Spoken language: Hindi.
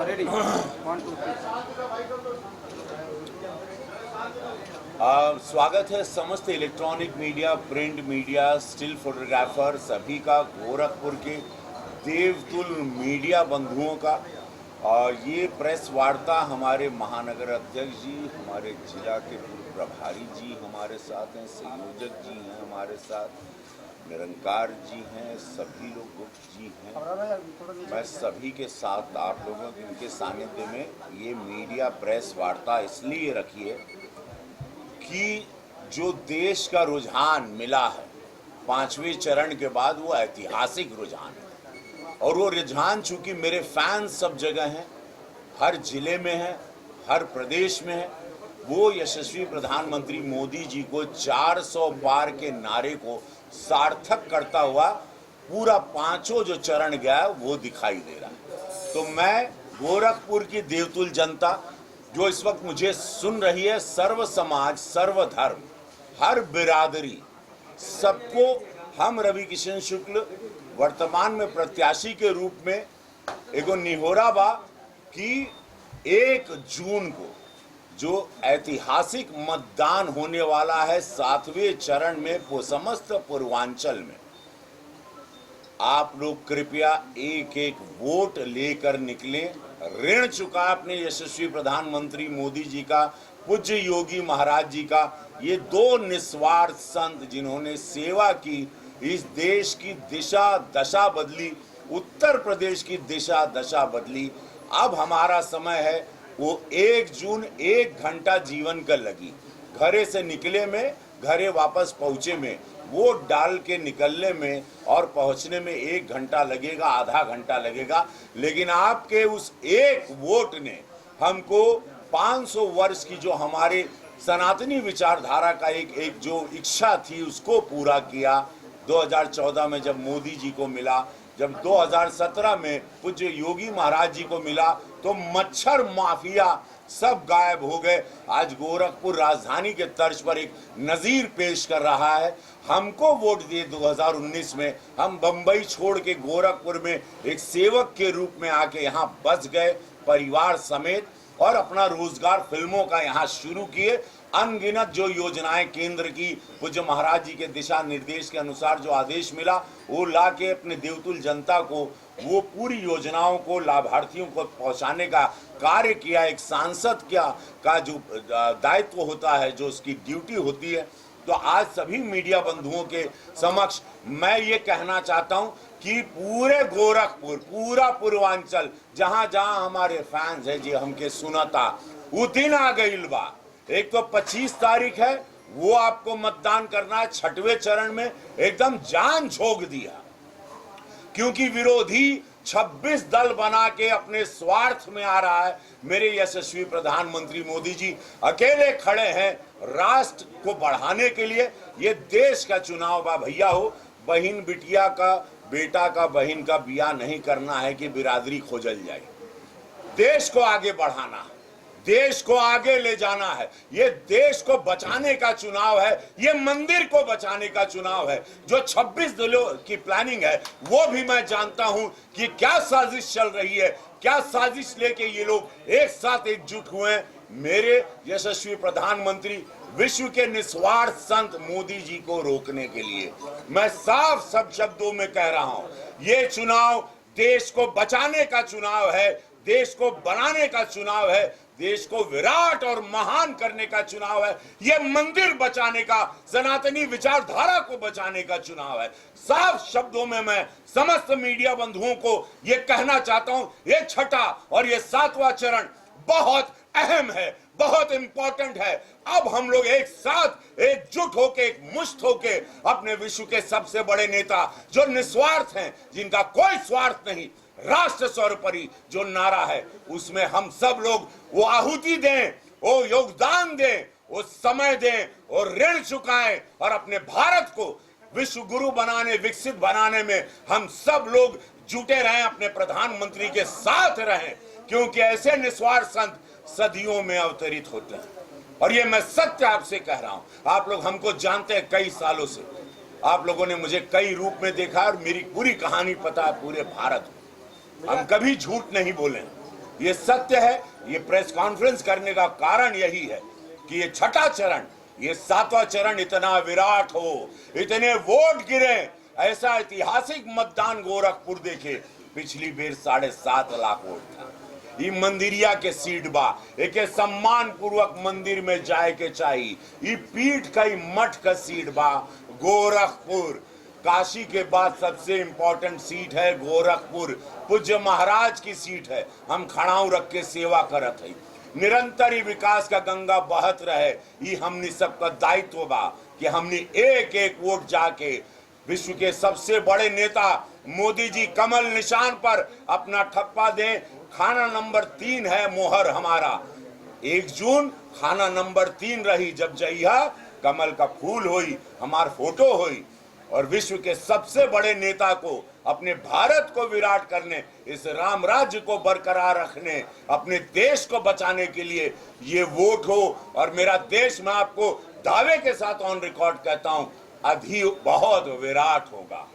Ready? 1, 2, 3. स्वागत है समस्त electronic media, print media, still photographer सभी का गोरखपुर के देवतुल मीडिया बंधुओं का। ये प्रेस वार्ता हमारे महानगर अध्यक्ष जी, हमारे जिला के पूर्व प्रभारी जी हमारे साथ हैं, संयोजक जी हैं हमारे साथ, निरंकार जी हैं, सभी लोग गुप्त जी हैं। मैं सभी के साथ आप लोगों के इनके सानिध्य में ये मीडिया प्रेस वार्ता इसलिए रखी है कि जो देश का रुझान मिला है 5वें चरण के बाद वो ऐतिहासिक रुझान है। और वो रुझान चूंकि मेरे फैंस सब जगह हैं, हर जिले में है, हर प्रदेश में है, वो यशस्वी प्रधानमंत्री मोदी जी को 400 पार के नारे को सार्थक करता हुआ पूरा 5 जो चरण गया वो दिखाई दे रहा है। तो मैं गोरखपुर की देवतुल जनता जो इस वक्त मुझे सुन रही है, सर्व समाज, सर्व धर्म, हर बिरादरी, सबको हम रवि किशन शुक्ल वर्तमान में प्रत्याशी के रूप में एगो निहोरा बा कि 1 जून को जो ऐतिहासिक मतदान होने वाला है 7वें चरण में समस्त पूर्वांचल में, आप लोग कृपया एक वोट लेकर निकलें। ऋण चुका अपने यशस्वी प्रधानमंत्री मोदी जी का, पूज्य योगी महाराज जी का, ये 2 निस्वार्थ संत जिन्होंने सेवा की, इस देश की दिशा दशा बदली, उत्तर प्रदेश की दिशा दशा बदली। अब हमारा समय है वो 1 जून 1 घंटा जीवन का लगी, घरे से निकले में, घरे वापस पहुंचे में, वोट डाल के निकलने में और पहुंचने में 1 घंटा लगेगा, आधा घंटा लगेगा। लेकिन आपके उस 1 वोट ने हमको 500 वर्ष की जो हमारे सनातनी विचारधारा का एक जो इच्छा थी उसको पूरा किया। 2014 में जब मोदी जी को मिला, जब 2017 में पूज्य योगी महाराज जी को मिला, तो मच्छर माफिया सब गायब हो गए। आज गोरखपुर राजधानी के तर्ज पर एक नजीर पेश कर रहा है। हमको वोट दिए 2019 में, हम बंबई छोड़ के गोरखपुर में एक सेवक के रूप में आके यहाँ बस गए परिवार समेत और अपना रोजगार फिल्मों का यहाँ शुरू किए। अनगिनत जो योजनाएं केंद्र की पूज्य महाराज जी के दिशा निर्देश के अनुसार जो आदेश मिला वो ला के अपने देवतुल जनता को वो पूरी योजनाओं को लाभार्थियों को पहुंचाने का कार्य किया। एक सांसद का जो दायित्व होता है, जो उसकी ड्यूटी होती है। तो आज सभी मीडिया बंधुओं के समक्ष मैं ये कहना चाहता हूं कि पूरे गोरखपुर, पूरा पूर्वांचल, जहां जहां हमारे फैंस है जी हमके सुनाता, वो दिन आ गईल बा। एक तो 25 तारीख है, वो आपको मतदान करना है 6वें चरण में। एकदम जान झोंक दिया, क्योंकि विरोधी 26 दल बना के अपने स्वार्थ में आ रहा है। मेरे यशस्वी प्रधानमंत्री मोदी जी अकेले खड़े हैं राष्ट्र को बढ़ाने के लिए। ये देश का चुनाव बा भैया हो, बहन बिटिया का, बेटा का बहन का बिया नहीं करना है कि बिरादरी खोजल जाए। देश को आगे बढ़ाना है, देश को आगे ले जाना है। ये देश को बचाने का चुनाव है, ये मंदिर को बचाने का चुनाव है। जो 26 दिनों की प्लानिंग है वो भी मैं जानता हूं कि क्या साजिश चल रही है, क्या साजिश लेके ये लोग एक साथ एकजुट हुए हैं मेरे यशस्वी प्रधानमंत्री, विश्व के निस्वार्थ संत मोदी जी को रोकने के लिए। मैं साफ सब शब्दों में कह रहा हूं, ये चुनाव देश को बचाने का चुनाव है, देश को बनाने का चुनाव है, देश को विराट और महान करने का चुनाव है। ये मंदिर बचाने का, सनातनी विचारधारा को बचाने का चुनाव है। साफ शब्दों में मैं समस्त मीडिया बंधुओं को ये कहना चाहता हूं, ये 6ठा और ये 7वां चरण बहुत अहम है, बहुत इंपॉर्टेंट है। अब हम लोग एक साथ एकजुट होके, एक मुश्त होके अपने विश्व के सबसे बड़े नेता जो निस्वार्थ हैं, जिनका कोई स्वार्थ नहीं, राष्ट्र सर्वोपरि जो नारा है, उसमें हम सब लोग वो आहुति दें, वो योगदान दें, वो समय दें और ऋण चुकाएं और अपने भारत को विश्व गुरु बनाने, विकसित बनाने में हम सब लोग जुटे रहें, अपने प्रधानमंत्री के साथ रहें। क्योंकि ऐसे निस्वार्थ संत सदियों में अवतरित होते हैं। और ये मैं सत्य आपसे कह रहा हूं। आप लोग हमको जानते हैं कई सालों से, आप लोगों ने मुझे कई रूप में देखा और मेरी पूरी कहानी पता है पूरे भारत को। हम कभी झूठ नहीं बोले, ये सत्य है। ये प्रेस कॉन्फ्रेंस करने का कारण यही है कि ये छठा चरण, ये 7वां चरण इतना विराट हो, इतने वोट गिरे, ऐसा ऐतिहासिक मतदान गोरखपुर देखे। पिछली बेर 7.5 लाख वोट था। ई मंदिरिया के सीट बा, एक सम्मान पूर्वक मंदिर में जाए के चाहिए। ई पीठ कई मठ का सीट बा गोरखपुर। काशी के बाद सबसे इंपॉर्टेंट सीट है गोरखपुर। पूज्य महाराज की सीट है। हम खड़ाऊ रख के सेवा करत है। निरंतर ही विकास का गंगा बहत रहे। ये हमनी सबका दायित्व बा कि हमनी एक एक वोट जाके विश्व के सबसे बड़े नेता मोदी जी कमल निशान पर अपना ठप्पा दें। खाना नंबर 3 है मोहर हमारा। 1 जून खाना नंबर 3 रही। जब जइहा कमल का फूल होई, हमार फोटो होई। और विश्व के सबसे बड़े नेता को, अपने भारत को विराट करने, इस राम राज्य को बरकरार रखने, अपने देश को बचाने के लिए ये वोट हो। और मेरा देश, मैं आपको दावे के साथ ऑन रिकॉर्ड कहता हूं, बहुत विराट होगा।